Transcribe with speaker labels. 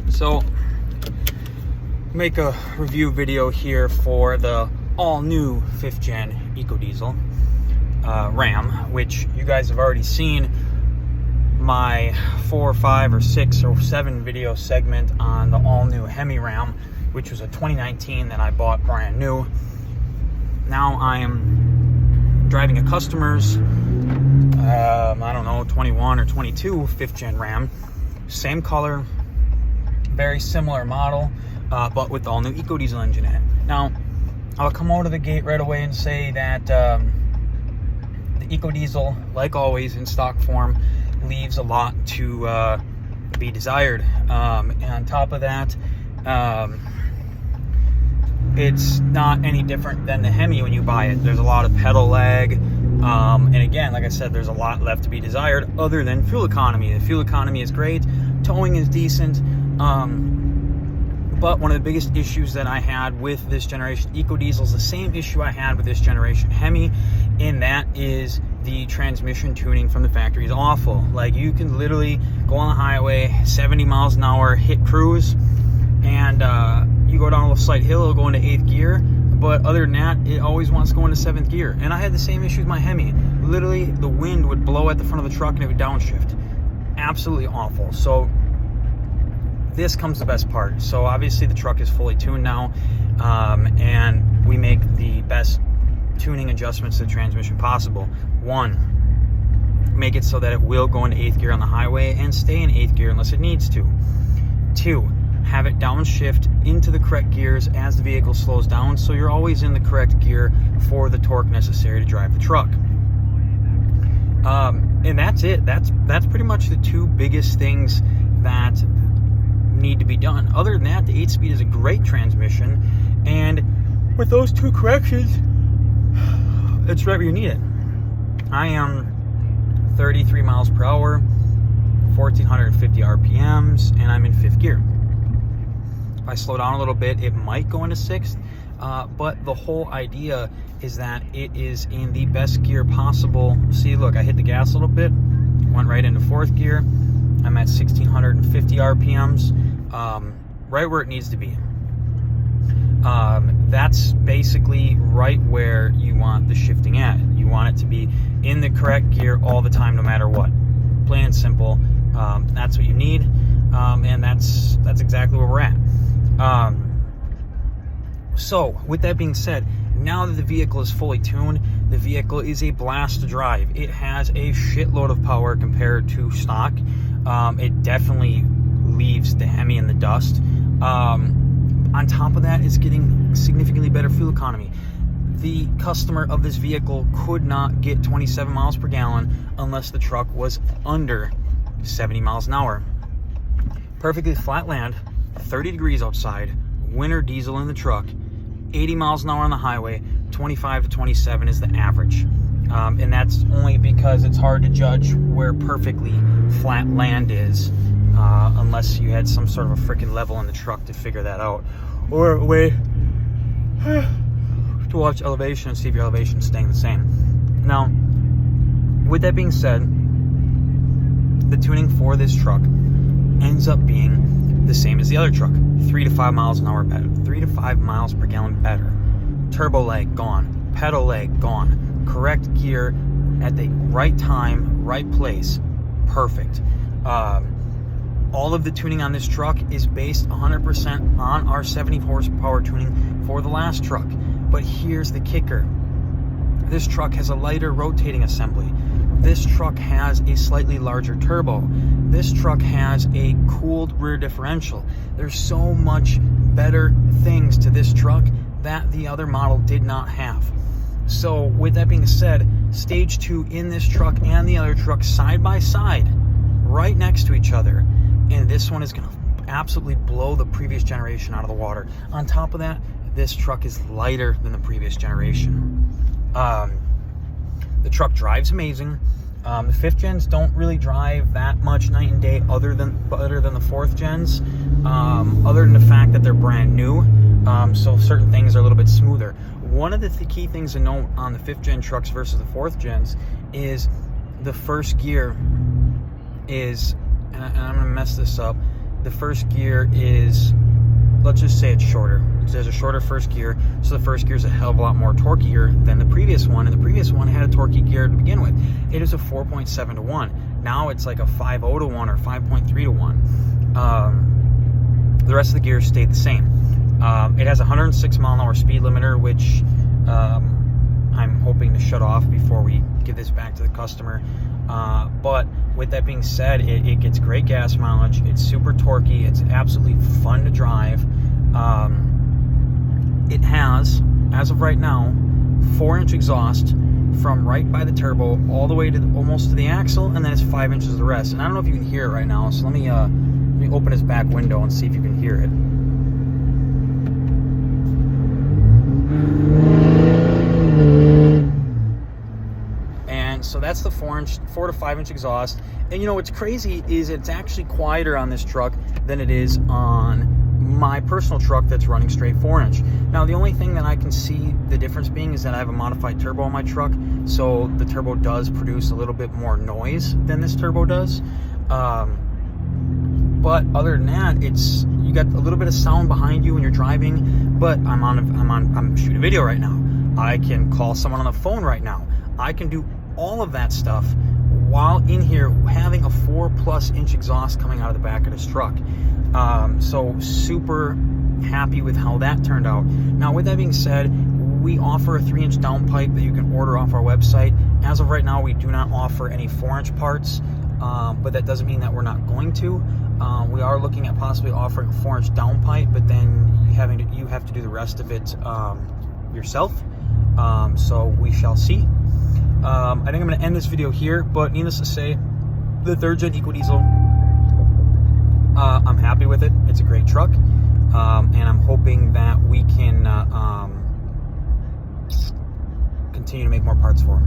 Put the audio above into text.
Speaker 1: So, make a review video here for the all-new 5th gen Ecodiesel Ram, which you guys have already seen my 4 or 5 or 6 or 7 video segment on the all-new Hemi Ram, which was a 2019 that I bought brand new. Now I am driving a customer's, I don't know, 21 or 22 5th gen Ram. Same color, very similar model, but with the all-new Ecodiesel engine in it. Now, I'll come out of the gate right away and say that the Ecodiesel, like always in stock form, leaves a lot to be desired. And on top of that, it's not any different than the Hemi when you buy it. There's a lot of pedal lag, and again, like I said, there's a lot left to be desired other than fuel economy. The fuel economy is great, towing is decent, but one of the biggest issues that I had with this generation Ecodiesel is the same issue I had with this generation Hemi, and that is the transmission tuning from the factory is awful. Like, you can literally go on the highway 70 miles an hour, hit cruise, and you go down a little slight hill, it'll go into 8th gear, but other than that, it always wants to go into 7th gear. And I had the same issue with my Hemi. Literally, the wind would blow at the front of the truck and it would downshift. Absolutely awful. So this comes the best part. So obviously the truck is fully tuned now, and we make the best tuning adjustments to the transmission possible. 1, make it so that it will go into 8th gear on the highway and stay in 8th gear unless it needs to. 2, have it downshift into the correct gears as the vehicle slows down, so you're always in the correct gear for the torque necessary to drive the truck. And that's it. That's pretty much the 2 biggest things that need to be done. Other than that, the 8-speed is a great transmission, and with those 2 corrections, it's right where you need it. I am 33 miles per hour, 1450 RPMs, and I'm in 5th gear. If I slow down a little bit, it might go into 6th, but the whole idea is that it is in the best gear possible. See, look, I hit the gas a little bit, went right into 4th gear. I'm at 1650 RPMs, right where it needs to be. That's basically right where you want the shifting at. You want it to be in the correct gear all the time, no matter what. Plain and simple. That's what you need, and that's exactly where we're at. So with that being said, now that the vehicle is fully tuned, the vehicle is a blast to drive. It has a shitload of power compared to stock. It definitely leaves the Hemi in the dust. On top of that, it's getting significantly better fuel economy. The customer of this vehicle could not get 27 miles per gallon unless the truck was under 70 miles an hour. Perfectly flat land, 30 degrees outside, winter diesel in the truck, 80 miles an hour on the highway, 25 to 27 is the average. And that's only because it's hard to judge where perfectly flat land is, unless you had some sort of a freaking level in the truck to figure that out, or a way to watch elevation and see if your elevation is staying the same. Now, with that being said, the tuning for this truck ends up being the same as the other truck. 3 to 5 miles an hour better, 3 to 5 miles per gallon better. Turbo lag gone, pedal lag gone, correct gear at the right time, right place, perfect. All of the tuning on this truck is based 100% on our 70 horsepower tuning for the last truck. But here's the kicker. This truck has a lighter rotating assembly. This truck has a slightly larger turbo. This truck has a cooled rear differential. There's so much better things to this truck that the other model did not have. So with that being said, stage 2 in this truck and the other truck side by side, right next to each other, and this one is going to absolutely blow the previous generation out of the water. On top of that, this truck is lighter than the previous generation. The truck drives amazing. The 5th gens don't really drive that much night and day other than the 4th gens, other than the fact that they're brand new, so certain things are a little bit smoother. One of the key things to note on the 5th gen trucks versus the 4th gens is the first gear is, and I'm going to mess this up, the first gear is, let's just say it's shorter. There's a shorter first gear, so the first gear is a hell of a lot more torqueier than the previous one, and the previous one had a torquey gear to begin with. It is a 4.7 to 1. Now it's like a 5.0 to 1 or 5.3 to 1. The rest of the gears stayed the same. It has a 106 mile an hour speed limiter, which I'm hoping to shut off before we give this back to the customer. But with that being said, it gets great gas mileage. It's super torquey. It's absolutely fun to drive. It has, as of right now, 4-inch exhaust from right by the turbo all the way to almost to the axle, and then it's 5 inches of the rest. And I don't know if you can hear it right now, so let me open his back window and see if you can hear it. And so that's the 4 to 5 inch exhaust. And you know what's crazy is it's actually quieter on this truck than it is on my personal truck that's running straight 4-inch. Now the only thing that I can see the difference being is that I have a modified turbo on my truck, so the turbo does produce a little bit more noise than this turbo does. But other than that, you got a little bit of sound behind you when you're driving. But I'm shooting a video right now. I can call someone on the phone right now. I can do all of that stuff while in here having a 4+ inch exhaust coming out of the back of this truck. So super happy with how that turned out. Now with that being said, we offer a 3-inch downpipe that you can order off our website. As of right now, we do not offer any 4-inch parts, but that doesn't mean that we're not going to. We are looking at possibly offering a 4-inch downpipe, but then you have to do the rest of it yourself. So we shall see. I think I'm going to end this video here, but needless to say, the 3rd gen Ecodiesel, I'm happy with it. It's a great truck, and I'm hoping that we can continue to make more parts for it.